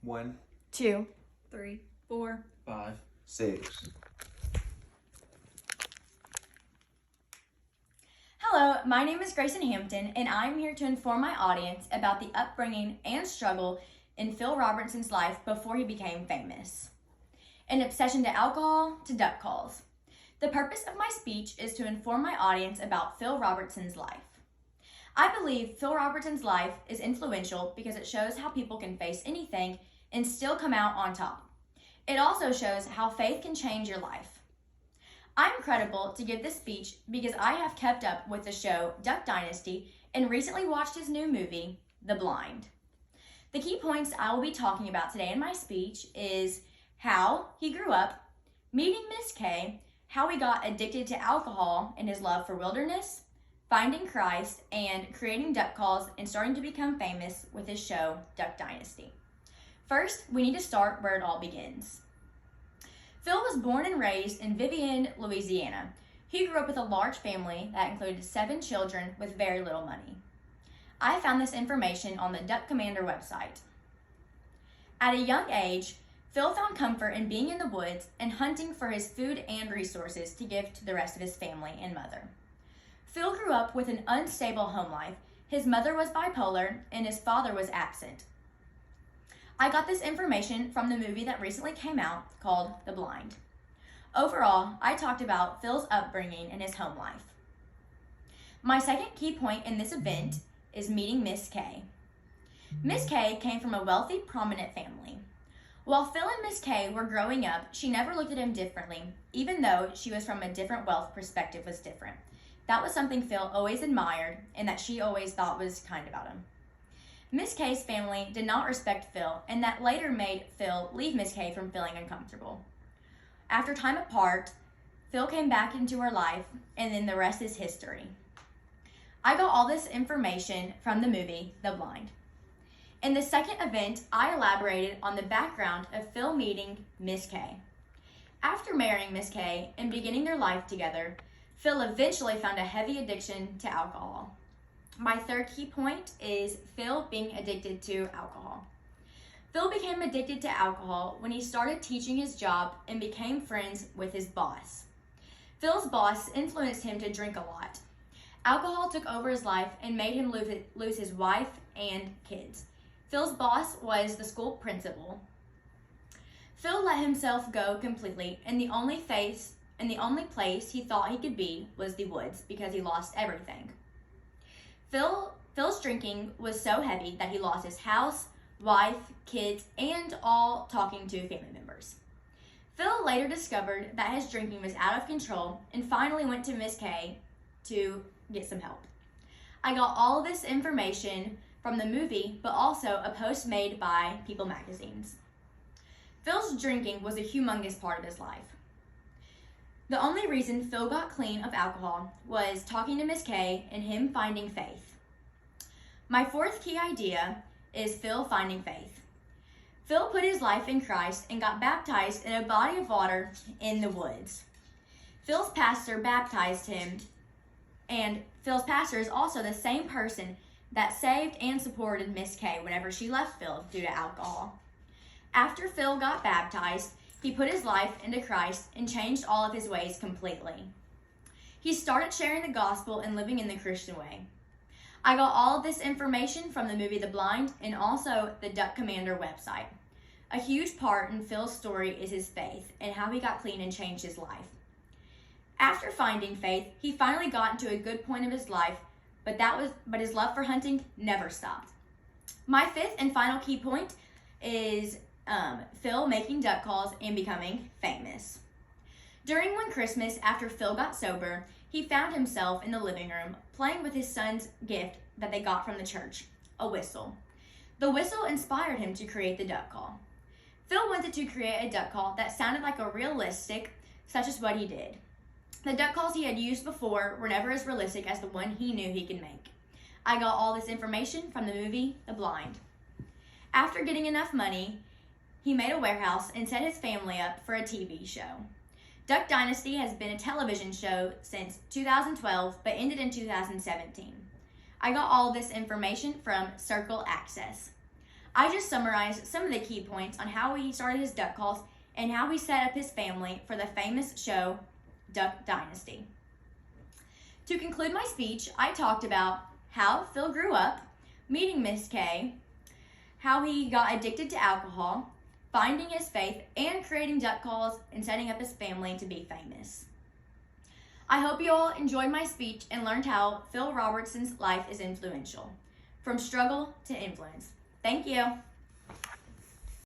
1, 2, 3, 4, 5, 6. Hello, my name is Grayson Hampton, and I'm here to inform my audience about the upbringing and struggle in Phil Robertson's life before he became famous. An obsession to alcohol to duck calls. The purpose of my speech is to inform my audience about Phil Robertson's life. I believe Phil Robertson's life is influential because it shows how people can face anything and still come out on top. It also shows how faith can change your life. I'm credible to give this speech because I have kept up with the show Duck Dynasty and recently watched his new movie, The Blind. The key points I will be talking about today in my speech is how he grew up, meeting Miss K, how he got addicted to alcohol and his love for wilderness, finding Christ, and creating duck calls and starting to become famous with his show Duck Dynasty. First, we need to start where it all begins. Phil was born and raised in Vivian, Louisiana. He grew up with a large family that included 7 children with very little money. I found this information on the Duck Commander website. At a young age, Phil found comfort in being in the woods and hunting for his food and resources to give to the rest of his family and mother. Phil grew up with an unstable home life. His mother was bipolar and his father was absent. I got this information from the movie that recently came out called The Blind. Overall, I talked about Phil's upbringing and his home life. My second key point in this event is meeting Miss K. Miss K came from a wealthy, prominent family. While Phil and Miss K were growing up, she never looked at him differently, even though she was from a different wealth perspective was different. That was something Phil always admired and that she always thought was kind about him. Miss K's family did not respect Phil, and that later made Phil leave Miss K from feeling uncomfortable. After time apart, Phil came back into her life, and then the rest is history. I got all this information from the movie The Blind. In the second event, I elaborated on the background of Phil meeting Miss K. After marrying Miss K and beginning their life together, Phil eventually found a heavy addiction to alcohol. My third key point is Phil being addicted to alcohol. Phil became addicted to alcohol when he started teaching his job and became friends with his boss. Phil's boss influenced him to drink a lot. Alcohol took over his life and made him lose his wife and kids. Phil's boss was the school principal. Phil let himself go completely, and the only place he thought he could be was the woods because he lost everything. Phil's drinking was so heavy that he lost his house, wife, kids, and all talking to family members. Phil later discovered that his drinking was out of control and finally went to Miss K to get some help. I got all of this information from the movie, but also a post made by People magazines. Phil's drinking was a humongous part of his life. The only reason Phil got clean of alcohol was talking to Miss K and him finding faith. My fourth key idea is Phil finding faith. Phil put his life in Christ and got baptized in a body of water in the woods. Phil's pastor baptized him, and Phil's pastor is also the same person that saved and supported Miss K whenever she left Phil due to alcohol. After Phil got baptized, he put his life into Christ and changed all of his ways completely. He started sharing the gospel and living in the Christian way. I got all of this information from the movie The Blind and also the Duck Commander website. A huge part in Phil's story is his faith and how he got clean and changed his life. After finding faith, he finally got into a good point of his life, but his love for hunting never stopped. My fifth and final key point is Phil making duck calls and becoming famous. During one Christmas, after Phil got sober, he found himself in the living room playing with his son's gift that they got from the church, a whistle. The whistle inspired him to create the duck call. Phil wanted to create a duck call that sounded like a realistic, such as what he did. The duck calls he had used before were never as realistic as the one he knew he could make. I got all this information from the movie The Blind. After getting enough money, he made a warehouse and set his family up for a TV show. Duck Dynasty has been a television show since 2012, but ended in 2017. I got all of this information from Circle Access. I just summarized some of the key points on how he started his duck calls and how he set up his family for the famous show Duck Dynasty. To conclude my speech, I talked about how Phil grew up, meeting Miss K, how he got addicted to alcohol, finding his faith, and creating duck calls and setting up his family to be famous. I hope you all enjoyed my speech and learned how Phil Robertson's life is influential, from struggle to influence. Thank you.